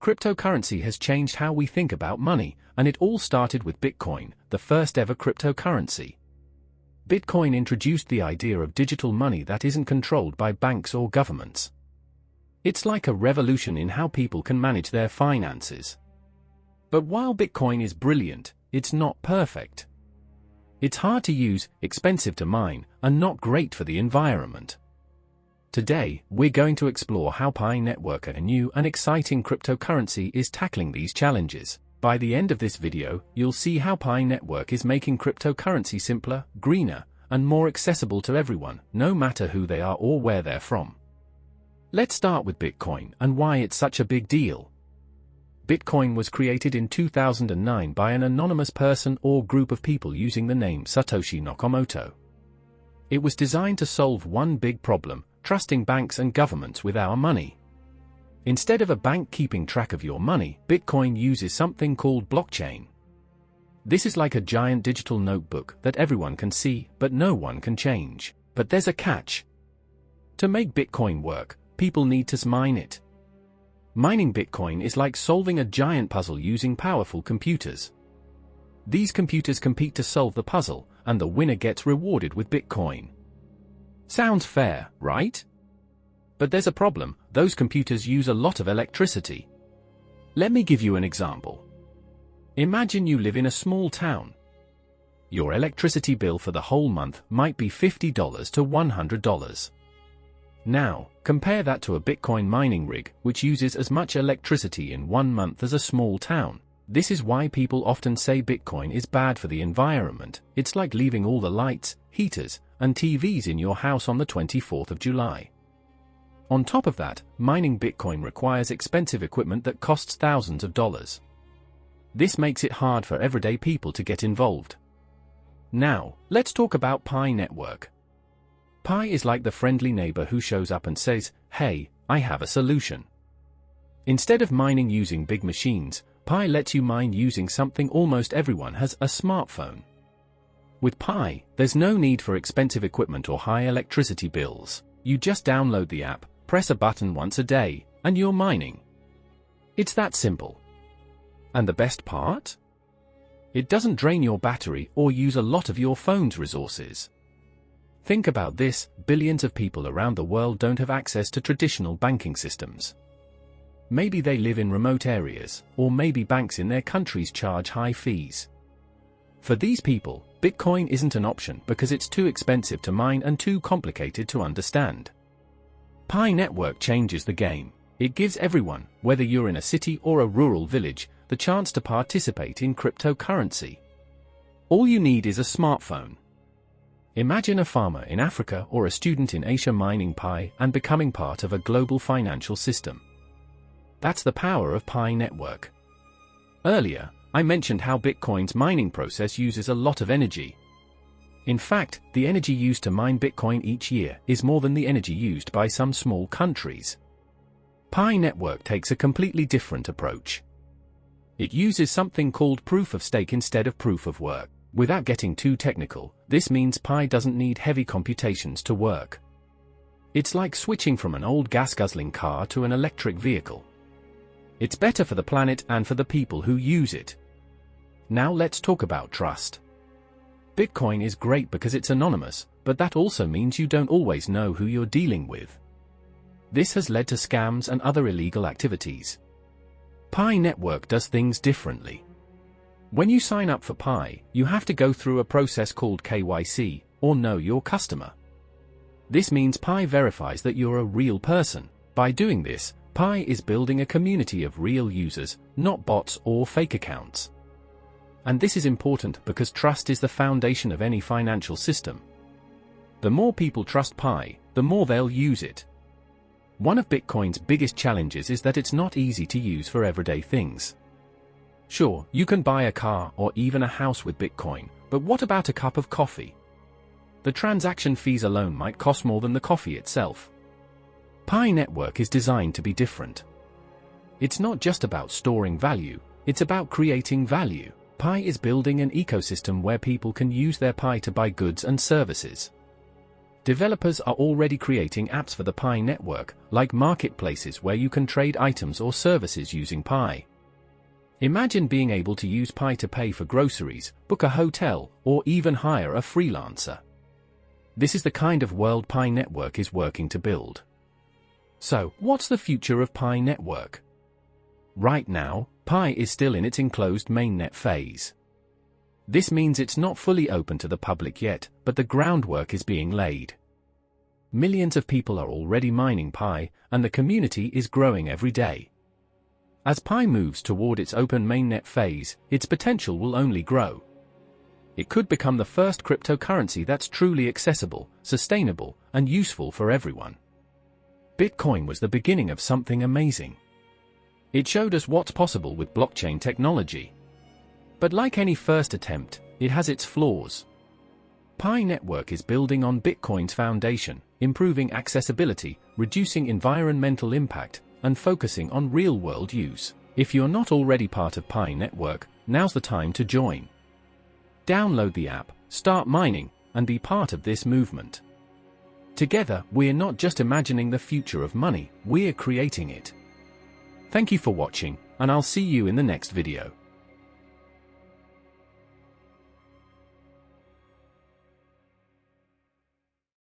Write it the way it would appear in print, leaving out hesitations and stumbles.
Cryptocurrency has changed how we think about money, and it all started with Bitcoin, the first ever cryptocurrency. Bitcoin introduced the idea of digital money that isn't controlled by banks or governments. It's like a revolution in how people can manage their finances. But while Bitcoin is brilliant, it's not perfect. It's hard to use, expensive to mine, and not great for the environment. Today, we're going to explore how Pi Network, a new and exciting cryptocurrency, is tackling these challenges. By the end of this video, you'll see how Pi Network is making cryptocurrency simpler, greener, and more accessible to everyone, no matter who they are or where they're from. Let's start with Bitcoin and why it's such a big deal. Bitcoin was created in 2009 by an anonymous person or group of people using the name Satoshi Nakamoto. It was designed to solve one big problem: trusting banks and governments with our money. Instead of a bank keeping track of your money, Bitcoin uses something called blockchain. This is like a giant digital notebook that everyone can see, but no one can change. But there's a catch. To make Bitcoin work, people need to mine it. Mining Bitcoin is like solving a giant puzzle using powerful computers. These computers compete to solve the puzzle, and the winner gets rewarded with Bitcoin. Sounds fair, right? But there's a problem: those computers use a lot of electricity. Let me give you an example. Imagine you live in a small town. Your electricity bill for the whole month might be $50 to $100. Now, compare that to a Bitcoin mining rig, which uses as much electricity in 1 month as a small town. This is why people often say Bitcoin is bad for the environment. It's like leaving all the lights, heaters, and TVs in your house on the 24th of July. On top of that, mining Bitcoin requires expensive equipment that costs thousands of dollars. This makes it hard for everyday people to get involved. Now, let's talk about Pi Network. Pi is like the friendly neighbor who shows up and says, "Hey, I have a solution." Instead of mining using big machines, Pi lets you mine using something almost everyone has: a smartphone. With Pi, there's no need for expensive equipment or high electricity bills. You just download the app, press a button once a day, and you're mining. It's that simple. And the best part? It doesn't drain your battery or use a lot of your phone's resources. Think about this: billions of people around the world don't have access to traditional banking systems. Maybe they live in remote areas, or maybe banks in their countries charge high fees. For these people, Bitcoin isn't an option because it's too expensive to mine and too complicated to understand. Pi Network changes the game. It gives everyone, whether you're in a city or a rural village, the chance to participate in cryptocurrency. All you need is a smartphone. Imagine a farmer in Africa or a student in Asia mining Pi and becoming part of a global financial system. That's the power of Pi Network. Earlier, I mentioned how Bitcoin's mining process uses a lot of energy. In fact, the energy used to mine Bitcoin each year is more than the energy used by some small countries. Pi Network takes a completely different approach. It uses something called proof of stake instead of proof of work. Without getting too technical, this means Pi doesn't need heavy computations to work. It's like switching from an old gas-guzzling car to an electric vehicle. It's better for the planet and for the people who use it. Now let's talk about trust. Bitcoin is great because it's anonymous, but that also means you don't always know who you're dealing with. This has led to scams and other illegal activities. Pi Network does things differently. When you sign up for Pi, you have to go through a process called KYC, or Know Your Customer. This means Pi verifies that you're a real person. By doing this, Pi is building a community of real users, not bots or fake accounts. And this is important because trust is the foundation of any financial system. The more people trust Pi, the more they'll use it. One of Bitcoin's biggest challenges is that it's not easy to use for everyday things. Sure, you can buy a car or even a house with Bitcoin, but what about a cup of coffee? The transaction fees alone might cost more than the coffee itself. Pi Network is designed to be different. It's not just about storing value, it's about creating value. Pi is building an ecosystem where people can use their Pi to buy goods and services. Developers are already creating apps for the Pi network, like marketplaces where you can trade items or services using Pi. Imagine being able to use Pi to pay for groceries, book a hotel, or even hire a freelancer. This is the kind of world Pi network is working to build. So, what's the future of Pi network? Right now, Pi is still in its enclosed mainnet phase. This means it's not fully open to the public yet, but the groundwork is being laid. Millions of people are already mining Pi, and the community is growing every day. As Pi moves toward its open mainnet phase, its potential will only grow. It could become the first cryptocurrency that's truly accessible, sustainable, and useful for everyone. Bitcoin was the beginning of something amazing. It showed us what's possible with blockchain technology. But like any first attempt, it has its flaws. Pi network is building on Bitcoin's foundation, improving accessibility, reducing environmental impact, and focusing on real-world use. If you're not already part of Pi network, now's the time to join. Download the app, start mining, and be part of this movement. Together, we're not just imagining the future of money, we're creating it. Thank you for watching, and I'll see you in the next video.